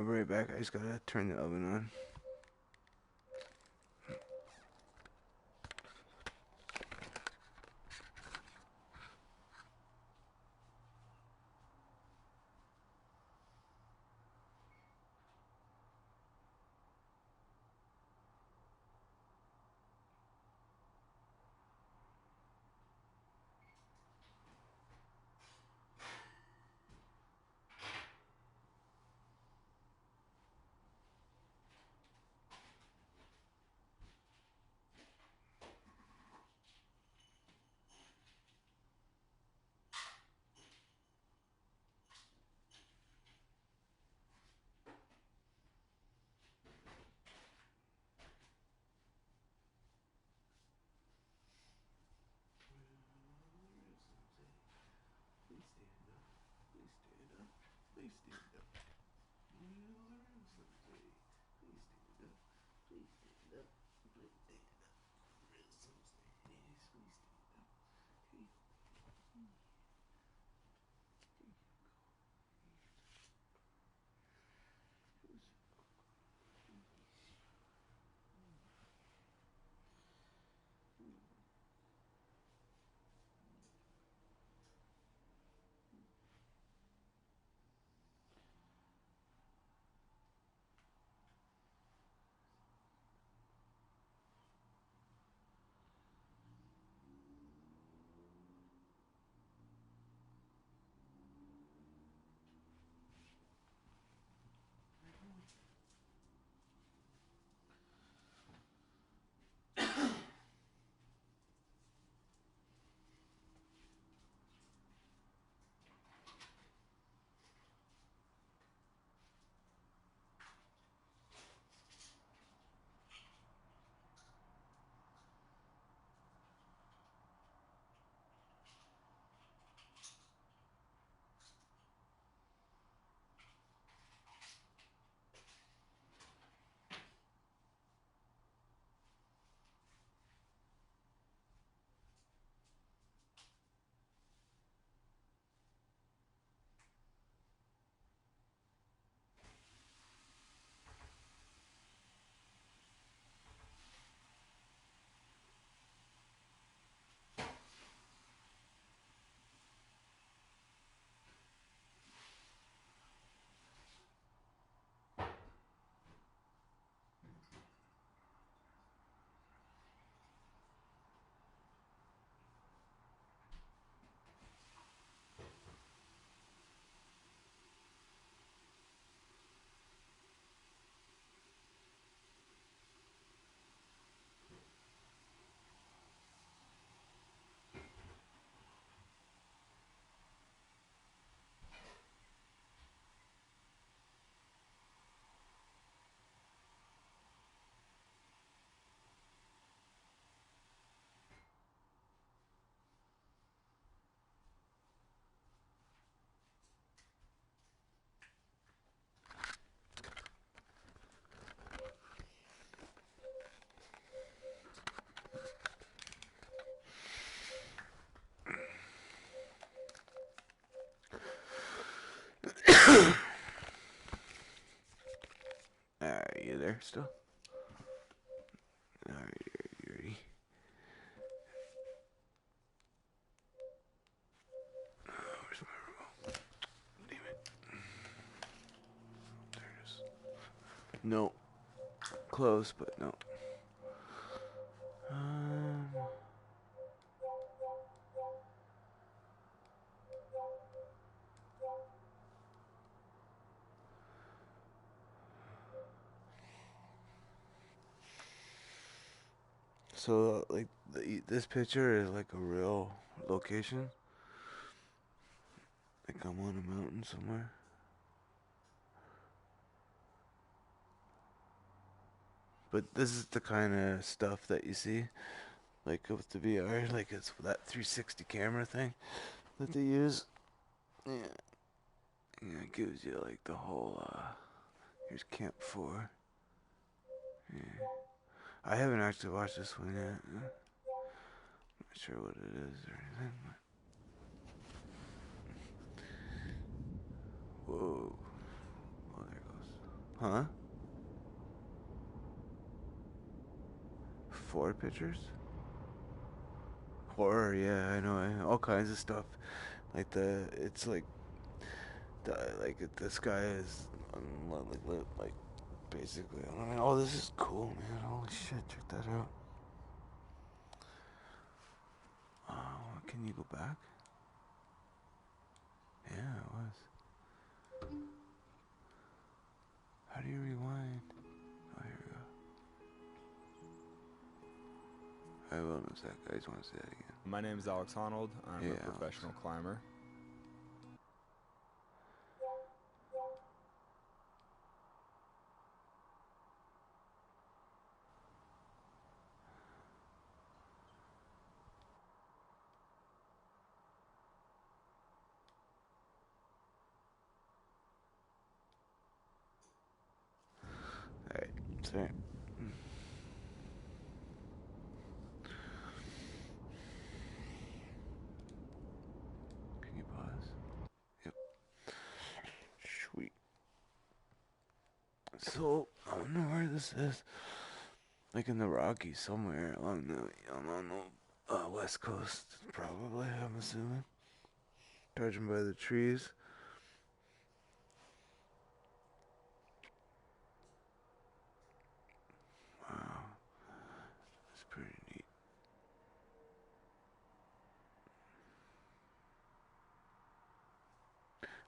I'll be right back. I just gotta turn the oven on. Alright, you there still? Alright, you ready? Oh, where's my remote? Damn it. There it is. No. Close, but no. Um. So, like, this picture is like a real location. Like, I'm on a mountain somewhere. But this is the kind of stuff that you see, like, with the VR. Like, it's that 360 camera thing that they use. Yeah. Yeah, it gives you, like, the whole, here's Camp 4. Yeah. I haven't actually watched this one yet. I'm not sure what it is or anything. Whoa. Oh, there it goes. Huh? 4 pictures? Horror, yeah, I know, all kinds of stuff. Like it's like, the sky is, like, basically. I mean, oh, this is cool, man. Holy shit, check that out. Oh, can you go back? Yeah, it was. How do you rewind? Oh, here we go. I will in a sec. I just want to say that again. My name is Alex Honnold. I'm a professional climber. Alright, sorry. Can you pause? Yep. Sweet. So, I wonder where this is. Like in the Rockies somewhere along the west coast, probably, I'm assuming. Judging by the trees. Wow. That's pretty neat.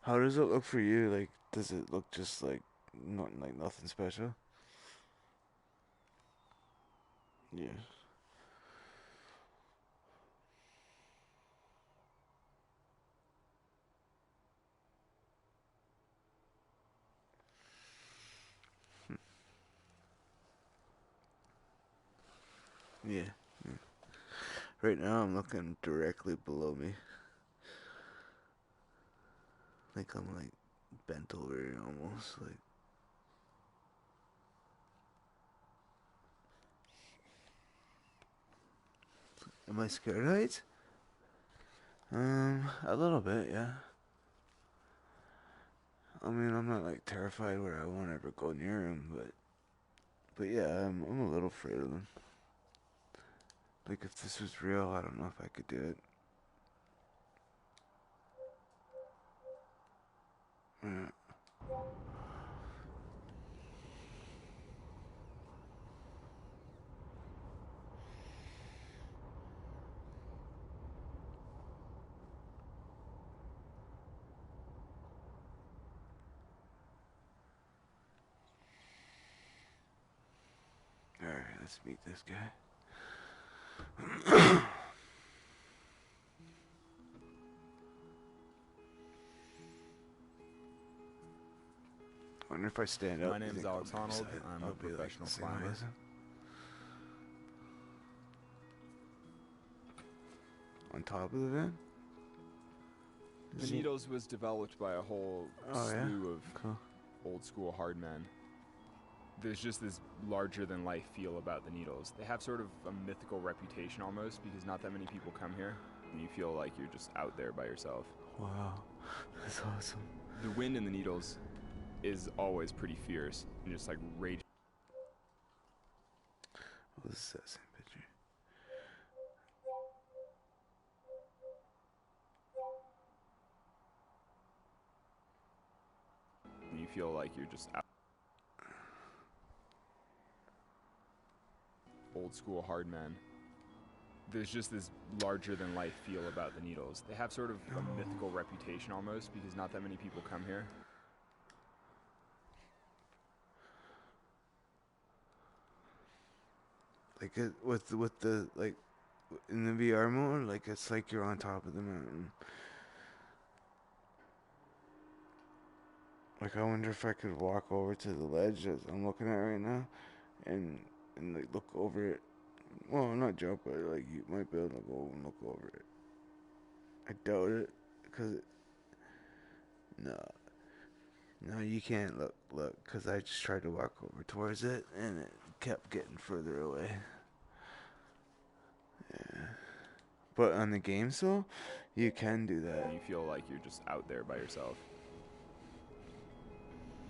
How does it look for you? Like, does it look just like nothing special? Yeah. Yeah. Yeah. Right now I'm looking directly below me. Like I'm like bent over almost like. Am I scared of heights? A little bit, yeah. I mean, I'm not like terrified where I won't ever go near him, but yeah, I'm a little afraid of them. Like if this was real, I don't know if I could do it. Yeah. Alright, let's meet this guy. I wonder if I stand up. My name is Alex Honnold. I'm a professional climber. On top of the van? The Needles was developed by a whole slew of old school hard men. There's just this larger than life feel about the Needles. They have sort of a mythical reputation almost because not that many people come here and you feel like you're just out there by yourself. Wow, that's awesome. The wind in the Needles is always pretty fierce and just like raging. Oh, this is that same picture. And you feel like you're just out. Old school hard men. There's just this larger than life feel about the Needles. They have sort of a mythical reputation almost because not that many people come here. Like it, with the like in the VR mode, like it's like you're on top of the mountain. Like I wonder if I could walk over to the ledge that I'm looking at right now, and like look over it. Well, not jump, but like you might be able to go and look over it. I doubt it, cause no, you can't look, cause I just tried to walk over towards it and it kept getting further away. Yeah, but on the game, so you can do that. And you feel like you're just out there by yourself.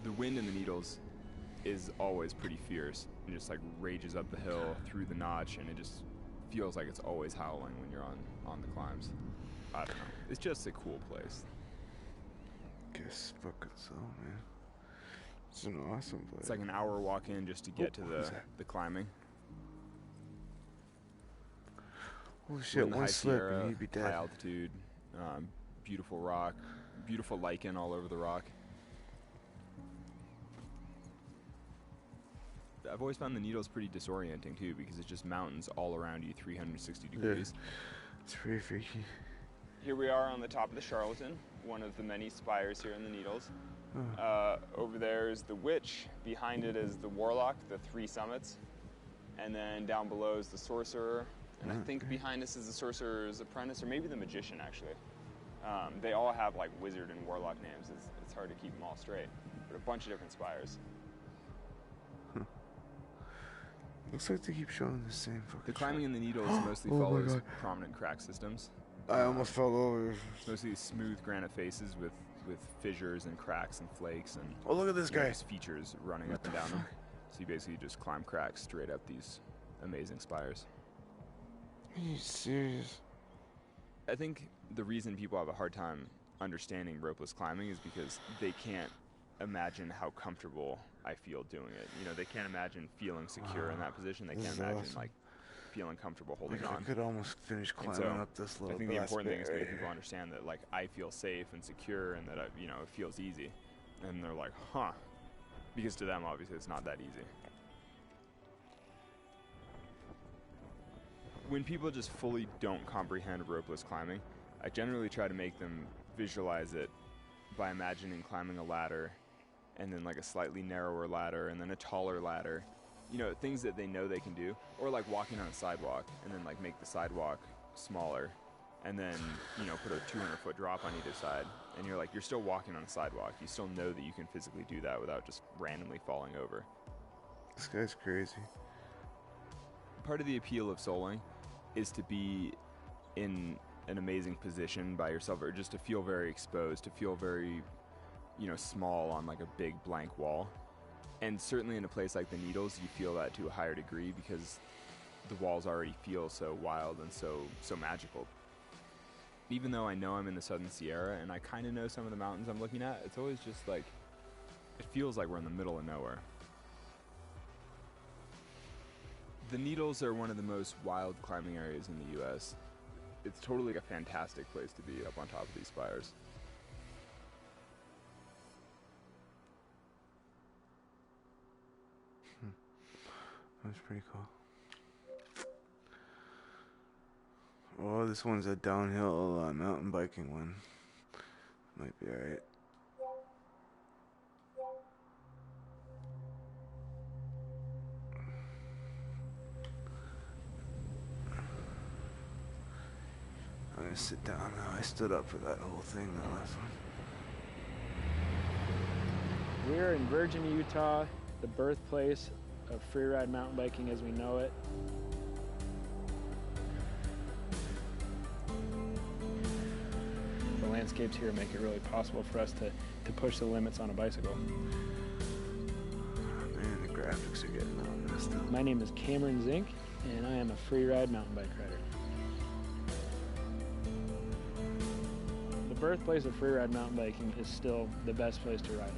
The wind in the Needles is always pretty fierce and just like rages up the hill through the notch, and it just feels like it's always howling when you're on the climbs. I don't know. It's just a cool place. Guess fucking so, man. It's an awesome place. It's like an hour walk in just to get to the climbing. Holy shit, one slip and you'd be dead. High altitude, beautiful rock, beautiful lichen all over the rock. I've always found the Needles pretty disorienting too, because it's just mountains all around you, 360 degrees. Yeah. It's pretty freaky. Here we are on the top of the Charlatan, one of the many spires here in the Needles. Over there is the Witch. Behind it is the Warlock, the 3 summits. And then down below is the Sorcerer. And I think behind us is the Sorcerer's Apprentice, or maybe the Magician, actually. They all have like wizard and warlock names. It's hard to keep them all straight. But a bunch of different spires. Looks like they keep showing the same fucking The climbing in the Needles mostly follows prominent crack systems. I almost fell over. It's mostly these smooth granite faces with fissures and cracks and flakes and oh, look at this guy. Features running up and down them. So you basically just climb cracks straight up these amazing spires. Are you serious? I think the reason people have a hard time understanding ropeless climbing is because they can't imagine how comfortable I feel doing it. You know, they can't imagine feeling secure in that position. They can't imagine like feeling comfortable holding on. I could almost finish climbing up this little. I think the important thing is to make people understand that like I feel safe and secure, and that it feels easy. And they're like, huh, because to them obviously it's not that easy. When people just fully don't comprehend ropeless climbing, I generally try to make them visualize it by imagining climbing a ladder, and then like a slightly narrower ladder, and then a taller ladder. You know, things that they know they can do. Or like walking on a sidewalk, and then like make the sidewalk smaller, and then, put a 200-foot drop on either side. And you're still walking on a sidewalk. You still know that you can physically do that without just randomly falling over. This guy's crazy. Part of the appeal of soloing is to be in an amazing position by yourself, or just to feel very exposed, to feel very, small on like a big blank wall. And certainly in a place like the Needles, you feel that to a higher degree because the walls already feel so wild and so magical. Even though I know I'm in the Southern Sierra and I kind of know some of the mountains I'm looking at, it's always just like, it feels like we're in the middle of nowhere. The Needles are one of the most wild climbing areas in the U.S. It's totally a fantastic place to be up on top of these spires. That's pretty cool. Oh, this one's a downhill mountain biking one. Might be alright. I'm gonna sit down now. I stood up for that whole thing, the last one. We're in Virginia, Utah, the birthplace of freeride mountain biking as we know it. The landscapes here make it really possible for us to push the limits on a bicycle. Oh, man, the graphics are getting on this stuff. My name is Cameron Zink, and I am a freeride mountain bike rider. The birthplace of freeride mountain biking is still the best place to ride.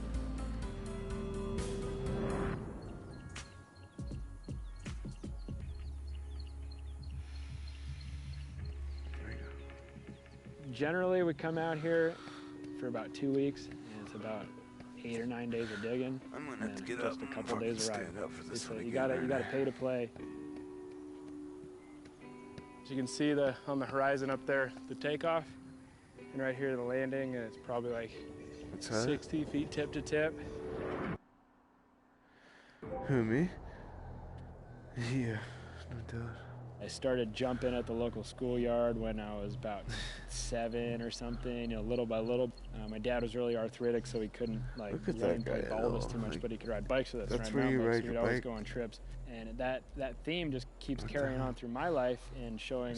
Generally, we come out here for about 2 weeks, and it's about 8 or 9 days of digging. I'm gonna have to get just up a couple days of riding. You gotta pay to play. As you can see on the horizon up there, the takeoff, and right here the landing, and it's probably like 60 feet tip to tip. Who, me? Yeah, no doubt. I started jumping at the local schoolyard when I was about 7 or something, little by little. My dad was really arthritic, so he couldn't learn to play ball with us too much, but he could ride bikes with us. That's where you ride your bike. We'd always go on trips. And that theme just keeps carrying on through my life and showing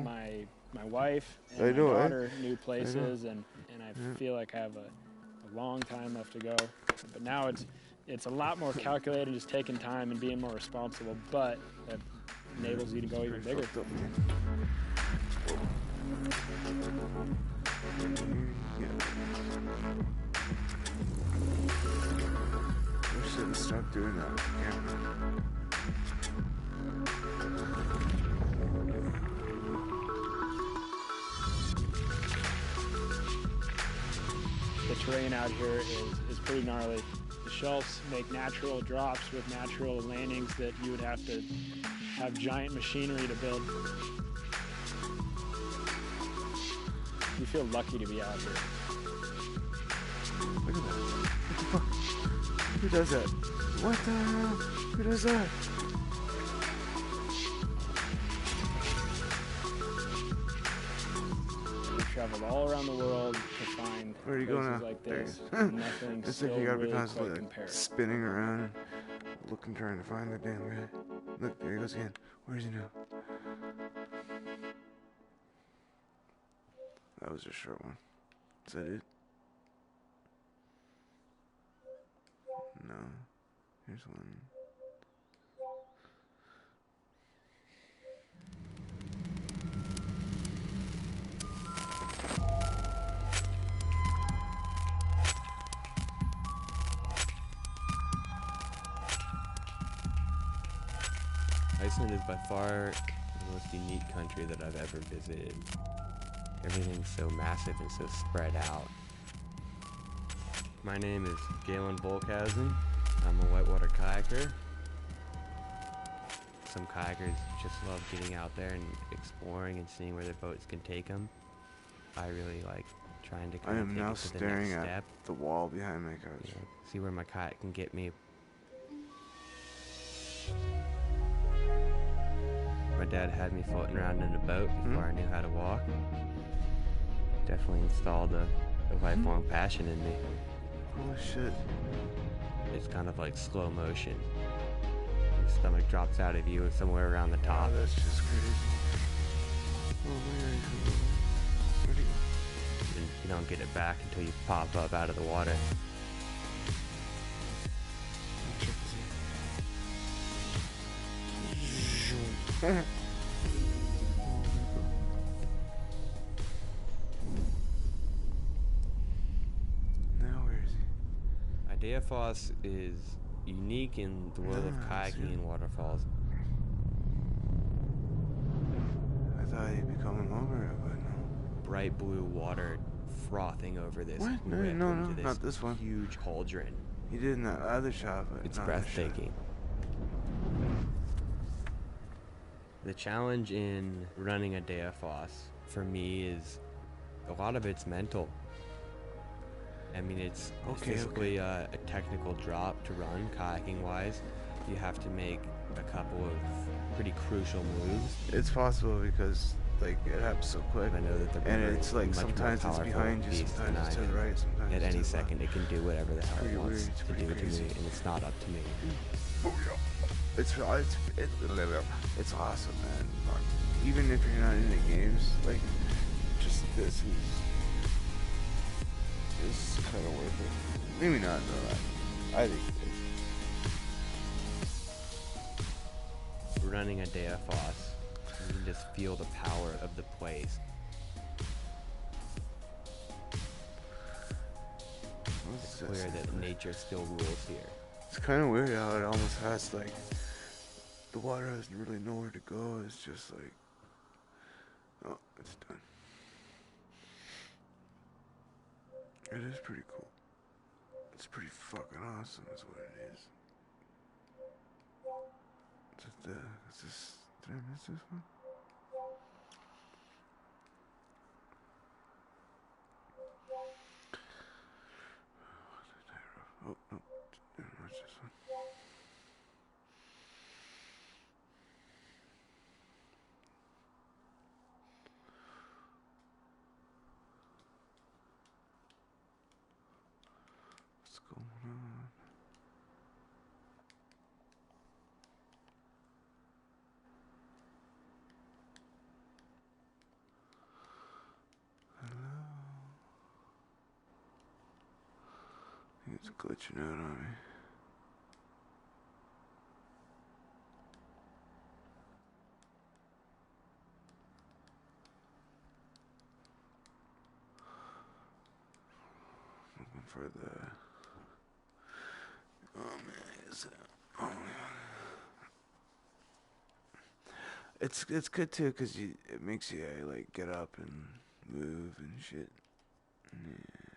my wife and my daughter new places, and I feel like I have a a long time left to go. But now it's a lot more calculated, just taking time and being more responsible, but that enables you to go even bigger. We should have stopped doing that with the camera. The terrain out here is pretty gnarly. The shelves make natural drops with natural landings that you would have to have giant machinery to build. You feel lucky to be out here. Look at that. What the fuck? Who does that? What the hell? Who does that? We've traveled all around the world to find Where are you places going now? like this. Nothing it's still like you gotta really be constantly quite like compared. spinning around, looking, trying to find the damn guy. Look, there he goes again. Where is he now? That was a short one. Is that it? No. Here's one. Iceland is by far the most unique country that I've ever visited. Everything's so massive and so spread out. My name is Galen Volkhausen. I'm a whitewater kayaker. Some kayakers just love getting out there and exploring and seeing where their boats can take them. I really like trying to I am take now it to the staring next at step. the wall behind my couch. You know, see where my kayak can get me. My dad had me floating around in a boat before I knew how to walk. Definitely installed a lifelong passion in me. Holy shit. It's kind of like slow motion. Your stomach drops out of you somewhere around the top. Oh, that's just crazy. Oh my God. Where'd he go? And you don't get it back until you pop up out of the water. Now where is he? Ideafoss is unique in the world of kayaking and waterfalls. I thought he'd be coming over it, but no. Bright blue water frothing over this What? No, rip no, into this not this one. huge cauldron. He did in that other shot, but It's not this shot. breathtaking. The challenge in running Ideafoss for me is a lot of it's mental. I mean, it's physically a technical drop to run, kayaking wise. You have to make a couple of pretty crucial moves. It's possible because like it happens so quick. I know that the and river it's is like much more sometimes it's powerful behind you, beast sometimes than it's I to the am. right, sometimes At it's any to the second, it can do whatever the hell pretty it wants weird, it's to pretty do to crazy. me, and it's not up to me. It's awesome, man. Even if you're not into games, like just this is kind of worth it. Maybe not, though. I think it is. Running Ideafoss, you can just feel the power of the place. It's clear that nature still rules here. It's kind of weird how it almost has like the water doesn't really know where to go. It's just like, oh, it's done. It is pretty cool. It's pretty fucking awesome, is what it is. Is this, did I miss this one? Oh, no, didn't watch this one. What's going on? Hello? It's glitching out on me. Looking for the... Oh man, is it... Oh man. It's good too, cause it makes you like get up and move and shit. Yeah.